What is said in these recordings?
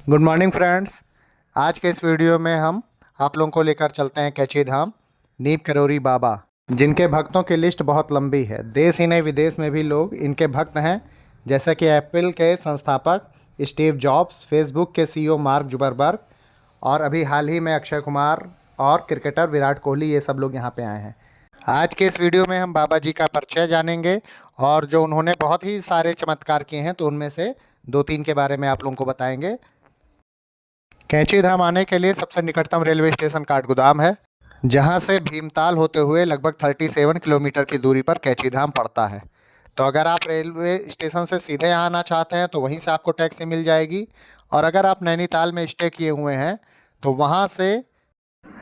Good morning friends. आज के इस वीडियो में हम आप लोगों को लेकर चलते हैं कैची धाम नीम करोरी बाबा, जिनके भक्तों की लिस्ट बहुत लंबी है। देश ही नहीं विदेश में भी लोग इनके भक्त हैं, जैसे कि एप्पल के संस्थापक स्टीव जॉब्स, फेसबुक के सीईओ मार्क जुकरबर्ग और अभी हाल ही में अक्षय कुमार और क्रिकेटर विराट कोहली, ये सब लोग यहाँ पे आए हैं। आज के इस वीडियो में हम बाबा जी का परिचय जानेंगे और जो उन्होंने बहुत ही सारे चमत्कार किए हैं तो उनमें से 2-3 के बारे में आप लोगों को बताएंगे। कैंची धाम आने के लिए सबसे निकटतम रेलवे स्टेशन काठगोदाम है, जहां से भीमताल होते हुए लगभग 37 किलोमीटर की दूरी पर कैंची धाम पड़ता है। तो अगर आप रेलवे स्टेशन से सीधे यहाँ आना चाहते हैं तो वहीं से आपको टैक्सी मिल जाएगी, और अगर आप नैनीताल में स्टे किए हुए हैं तो वहाँ से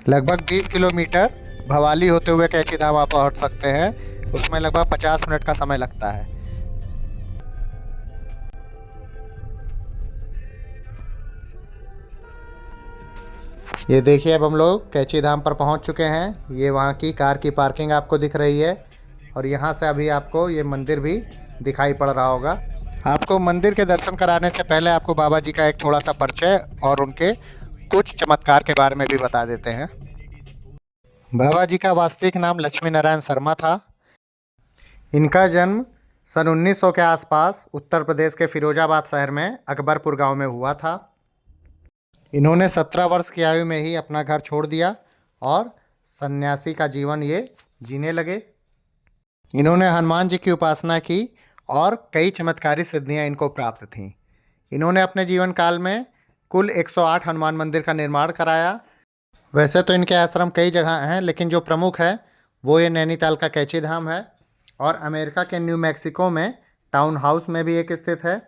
लगभग 20 किलोमीटर भवाली होते हुए कैंची धाम आप पहुँच सकते हैं। उसमें लगभग 50 मिनट का समय लगता है। ये देखिए, अब हम लोग कैची धाम पर पहुंच चुके हैं। ये वहाँ की कार की पार्किंग आपको दिख रही है, और यहाँ से अभी आपको ये मंदिर भी दिखाई पड़ रहा होगा। आपको मंदिर के दर्शन कराने से पहले आपको बाबा जी का एक थोड़ा सा परिचय और उनके कुछ चमत्कार के बारे में भी बता देते हैं। बाबा जी का वास्तविक नाम लक्ष्मी नारायण शर्मा था। इनका जन्म सन 1900 के आसपास उत्तर प्रदेश के फिरोजाबाद शहर में अकबरपुर गांव में हुआ था। इन्होंने 17 वर्ष की आयु में ही अपना घर छोड़ दिया और सन्यासी का जीवन ये जीने लगे। इन्होंने हनुमान जी की उपासना की और कई चमत्कारी सिद्धियां इनको प्राप्त थीं। इन्होंने अपने जीवन काल में कुल 108 हनुमान मंदिर का निर्माण कराया। वैसे तो इनके आश्रम कई जगह हैं, लेकिन जो प्रमुख है वो ये नैनीताल का कैची धाम है, और अमेरिका के न्यू मैक्सिको में टाउन हाउस में भी एक स्थित है,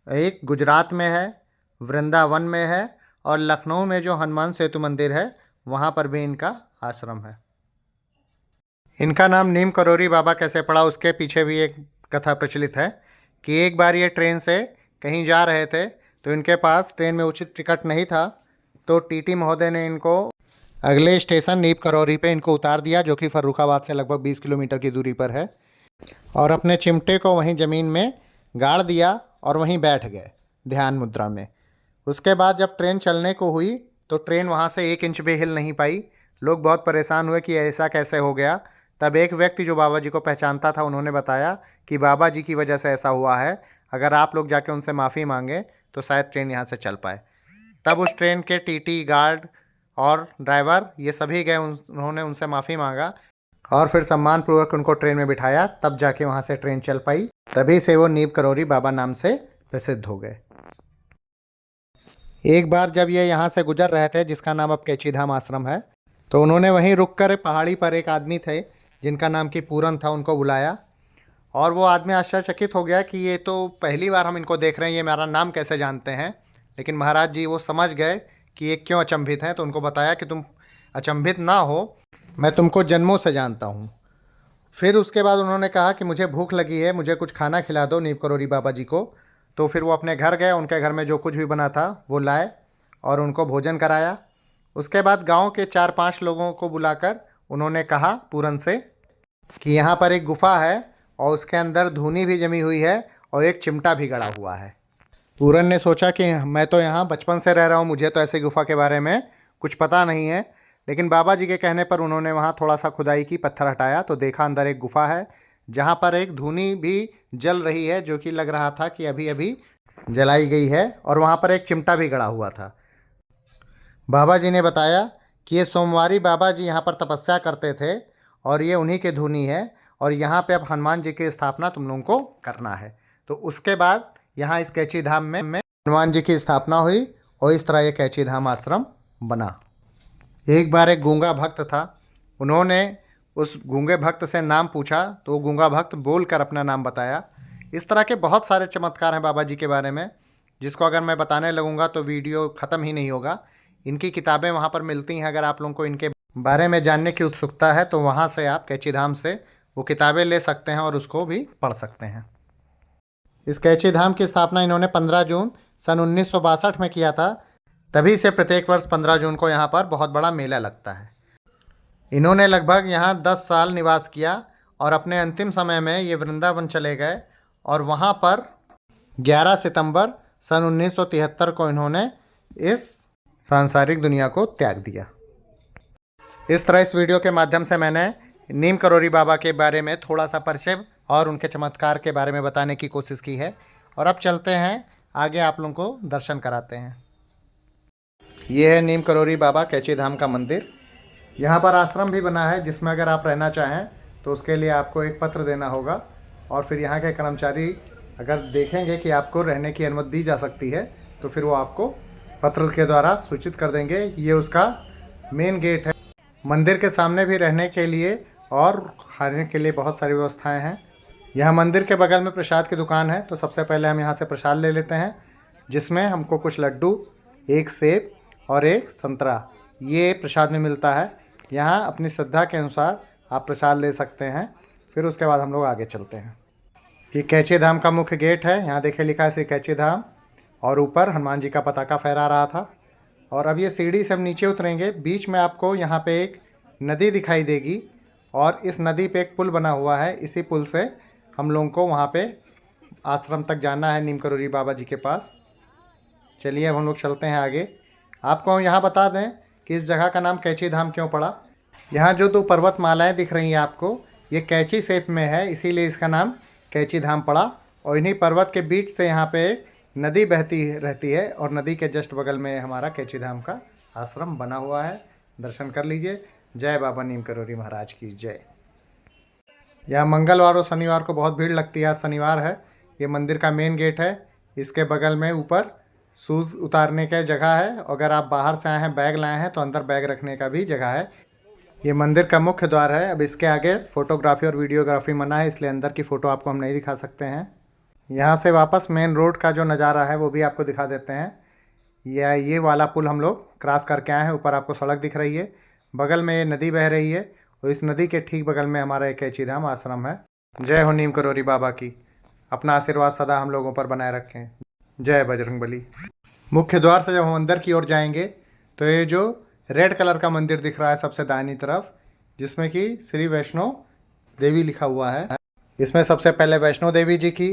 एक गुजरात में है, वृंदावन में है, और लखनऊ में जो हनुमान सेतु मंदिर है वहाँ पर भी इनका आश्रम है। इनका नाम नीम करोरी बाबा कैसे पड़ा, उसके पीछे भी एक कथा प्रचलित है कि एक बार ये ट्रेन से कहीं जा रहे थे तो इनके पास ट्रेन में उचित टिकट नहीं था, तो टीटी महोदय ने इनको अगले स्टेशन नीम करोरी पे इनको उतार दिया, जो कि फर्रुखाबाद से लगभग 20 किलोमीटर की दूरी पर है, और अपने चिमटे को वहीं ज़मीन में गाड़ दिया और वहीं बैठ गए ध्यान मुद्रा में। उसके बाद जब ट्रेन चलने को हुई तो ट्रेन वहाँ से 1 इंच भी हिल नहीं पाई। लोग बहुत परेशान हुए कि ऐसा कैसे हो गया। तब एक व्यक्ति जो बाबा जी को पहचानता था, उन्होंने बताया कि बाबा जी की वजह से ऐसा हुआ है, अगर आप लोग जाके उनसे माफ़ी मांगें तो शायद ट्रेन यहाँ से चल पाए। तब उस ट्रेन के टीटी, गार्ड और ड्राइवर ये सभी गए, उन्होंने उनसे माफ़ी मांगा और फिर सम्मानपूर्वक उनको ट्रेन में बिठाया, तब जाके वहाँ से ट्रेन चल पाई। तभी से वो नीम करोरी बाबा नाम से प्रसिद्ध हो गए। एक बार जब ये यहाँ से गुजर रहे थे, जिसका नाम अब कैची धाम आश्रम है, तो उन्होंने वहीं रुककर पहाड़ी पर एक आदमी थे जिनका नाम कि पूरन था, उनको बुलाया, और वो आदमी आश्चर्यचकित हो गया कि ये तो पहली बार हम इनको देख रहे हैं, ये मेरा नाम कैसे जानते हैं। लेकिन महाराज जी वो समझ गए कि ये क्यों अचंभित हैं, तो उनको बताया कि तुम अचंभित ना हो, मैं तुमको जन्मों से जानता हूँ। फिर उसके बाद उन्होंने कहा कि मुझे भूख लगी है, मुझे कुछ खाना खिला दो नीम करोरी बाबा जी को। तो फिर वो अपने घर गए, उनके घर में जो कुछ भी बना था वो लाए और उनको भोजन कराया। उसके बाद गांव के 4-5 लोगों को बुलाकर उन्होंने कहा पूरन से कि यहाँ पर एक गुफ़ा है और उसके अंदर धूनी भी जमी हुई है और एक चिमटा भी गड़ा हुआ है। पूरन ने सोचा कि मैं तो यहाँ बचपन से रह रहा हूँ, मुझे तो ऐसी गुफ़ा के बारे में कुछ पता नहीं है। लेकिन बाबा जी के कहने पर उन्होंने वहाँ थोड़ा सा खुदाई की, पत्थर हटाया, तो देखा अंदर एक गुफ़ा है जहाँ पर एक धूनी भी जल रही है, जो कि लग रहा था कि अभी अभी जलाई गई है, और वहाँ पर एक चिमटा भी गड़ा हुआ था। बाबा जी ने बताया कि ये सोमवारी बाबा जी यहाँ पर तपस्या करते थे और ये उन्हीं के धूनी है, और यहाँ पे अब हनुमान जी की स्थापना तुम लोगों को करना है। तो उसके बाद यहाँ इस कैची धाम में हनुमान जी की स्थापना हुई और इस तरह ये कैची धाम आश्रम बना। एक बार एक गूंगा भक्त था, उन्होंने उस गूंगे भक्त से नाम पूछा तो वो गूंगा भक्त बोलकर अपना नाम बताया। इस तरह के बहुत सारे चमत्कार हैं बाबा जी के बारे में, जिसको अगर मैं बताने लगूंगा तो वीडियो ख़त्म ही नहीं होगा। इनकी किताबें वहाँ पर मिलती हैं, अगर आप लोगों को इनके बारे में जानने की उत्सुकता है तो वहाँ से आप कैची धाम से वो किताबें ले सकते हैं और उसको भी पढ़ सकते हैं। इस कैची धाम की स्थापना इन्होंने 15 जून सन 1962 में किया था। तभी से प्रत्येक वर्ष 15 जून को यहाँ पर बहुत बड़ा मेला लगता है। इन्होंने लगभग यहाँ 10 साल निवास किया और अपने अंतिम समय में ये वृंदावन चले गए, और वहाँ पर 11 सितंबर सन 1973 को इन्होंने इस सांसारिक दुनिया को त्याग दिया। इस तरह इस वीडियो के माध्यम से मैंने नीम करोली बाबा के बारे में थोड़ा सा परिचय और उनके चमत्कार के बारे में बताने की कोशिश की है। और अब चलते हैं आगे, आप लोगों को दर्शन कराते हैं। ये है नीम करोली बाबा कैची धाम का मंदिर। यहाँ पर आश्रम भी बना है, जिसमें अगर आप रहना चाहें तो उसके लिए आपको एक पत्र देना होगा, और फिर यहाँ के कर्मचारी अगर देखेंगे कि आपको रहने की अनुमति दी जा सकती है तो फिर वो आपको पत्र के द्वारा सूचित कर देंगे। ये उसका मेन गेट है। मंदिर के सामने भी रहने के लिए और खाने के लिए बहुत सारी व्यवस्थाएं हैं। यहाँ मंदिर के बगल में प्रसाद की दुकान है, तो सबसे पहले हम यहाँ से प्रसाद ले लेते हैं, जिसमें हमको कुछ लड्डू, एक सेब और एक संतरा ये प्रसाद में मिलता है। यहाँ अपनी श्रद्धा के अनुसार आप प्रसाद ले सकते हैं। फिर उसके बाद हम लोग आगे चलते हैं। ये कैची धाम का मुख्य गेट है। यहाँ देखिए लिखा है श्री कैची धाम, और ऊपर हनुमान जी का पताका फहरा रहा था। और अब ये सीढ़ी से हम नीचे उतरेंगे। बीच में आपको यहाँ पे एक नदी दिखाई देगी, और इस नदी पे एक पुल बना हुआ है। इसी पुल से हम लोगों को वहाँ पे आश्रम तक जाना है, नीम करोली बाबा जी के पास। चलिए अब हम लोग चलते हैं आगे। आपको यहाँ बता दें कि इस जगह का नाम कैची धाम क्यों पड़ा। यहाँ जो दो पर्वतमालाएँ दिख रही हैं आपको, ये कैची शेप में है, इसीलिए इसका नाम कैची धाम पड़ा। और इन्हीं पर्वत के बीच से यहाँ पे नदी बहती रहती है, और नदी के जस्ट बगल में हमारा कैची धाम का आश्रम बना हुआ है। दर्शन कर लीजिए। जय बाबा नीम करोली महाराज की जय। यहाँ मंगलवार और शनिवार को बहुत भीड़ लगती है। आज शनिवार है। ये मंदिर का मेन गेट है। इसके बगल में ऊपर शूज़ उतारने का जगह है। अगर आप बाहर से आए हैं, बैग लाए हैं, तो अंदर बैग रखने का भी जगह है। ये मंदिर का मुख्य द्वार है। अब इसके आगे फ़ोटोग्राफी और वीडियोग्राफी मना है, इसलिए अंदर की फ़ोटो आपको हम नहीं दिखा सकते हैं। यहाँ से वापस मेन रोड का जो नज़ारा है वो भी आपको दिखा देते हैं। ये वाला पुल हम लोग क्रॉस करके आए हैं। ऊपर आपको सड़क दिख रही है, बगल में ये नदी बह रही है, और इस नदी के ठीक बगल में हमारा एक कैची धाम आश्रम है। जय हो नीम करोली बाबा की। अपना आशीर्वाद सदा हम लोगों पर बनाए रखें। जय बजरंगबली। मुख्य द्वार से जब हम अंदर की ओर जाएंगे तो ये जो रेड कलर का मंदिर दिख रहा है सबसे दाहिनी तरफ, जिसमें कि श्री वैष्णो देवी लिखा हुआ है। इसमें सबसे पहले वैष्णो देवी जी की,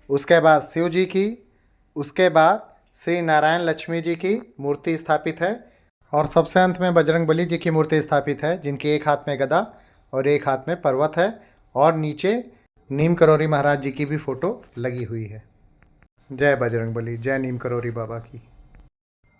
उसके बाद शिव जी की, उसके बाद श्री नारायण लक्ष्मी जी की मूर्ति स्थापित है, और सबसे अंत में बजरंगबली जी की मूर्ति स्थापित है, जिनकी एक हाथ में गदा और एक हाथ में पर्वत है, और नीचे नीम करोली महाराज जी की भी फ़ोटो लगी हुई है। जय बजरंगबली। जय नीम करोली बाबा की।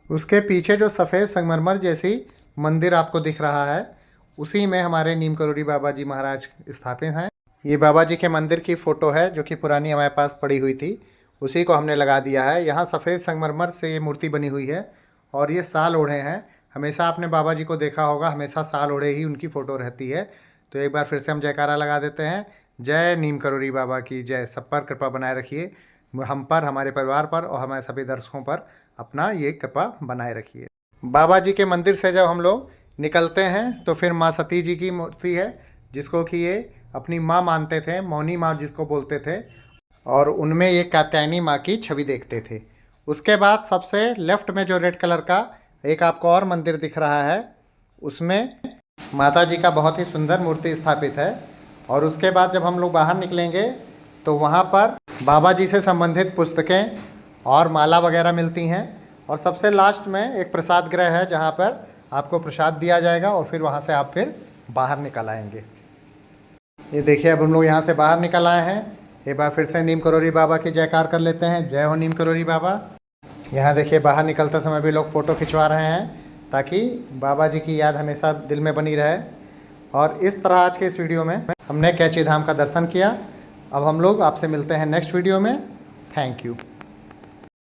उसके पीछे जो सफ़ेद संगमरमर जैसी मंदिर आपको दिख रहा है, उसी में हमारे नीम करोली बाबा जी महाराज स्थापित हैं। ये बाबा जी के मंदिर की फ़ोटो है, जो कि पुरानी हमारे पास पड़ी हुई थी, उसी को हमने लगा दिया है। यहाँ सफ़ेद संगमरमर से ये मूर्ति बनी हुई है, और ये साल ओढ़े हैं। हमेशा आपने बाबा जी को देखा होगा, हमेशा साल ओढ़े ही उनकी फ़ोटो रहती है। तो एक बार फिर से हम जयकारा लगा देते हैं। जय नीम करोली बाबा की जय। सब पर कृपा बनाए रखिए, हम पर, हमारे परिवार पर और हमारे सभी दर्शकों पर अपना ये कृपा बनाए रखिए। बाबा जी के मंदिर से जब हम लोग निकलते हैं तो फिर माँ सती जी की मूर्ति है, जिसको कि ये अपनी माँ मानते थे, मौनी माँ जिसको बोलते थे, और उनमें ये कात्यायनी माँ की छवि देखते थे। उसके बाद सबसे लेफ्ट में जो रेड कलर का एक आपको और मंदिर दिख रहा है, उसमें माता जी का बहुत ही सुंदर मूर्ति स्थापित है। और उसके बाद जब हम लोग बाहर निकलेंगे तो वहाँ पर बाबा जी से संबंधित पुस्तकें और माला वगैरह मिलती हैं। और सबसे लास्ट में एक प्रसाद गृह है, जहाँ पर आपको प्रसाद दिया जाएगा, और फिर वहाँ से आप फिर बाहर निकल आएंगे। ये देखिए अब हम लोग यहाँ से बाहर निकल आए हैं। एक बार फिर से नीम करोली बाबा की जयकार कर लेते हैं। जय हो नीम करोली बाबा। यहाँ देखिए बाहर निकलते समय भी लोग फ़ोटो खिंचवा रहे हैं, ताकि बाबा जी की याद हमेशा दिल में बनी रहे। और इस तरह आज के इस वीडियो में हमने कैची धाम का दर्शन किया। अब हम लोग आपसे मिलते हैं नेक्स्ट वीडियो में। Thank you.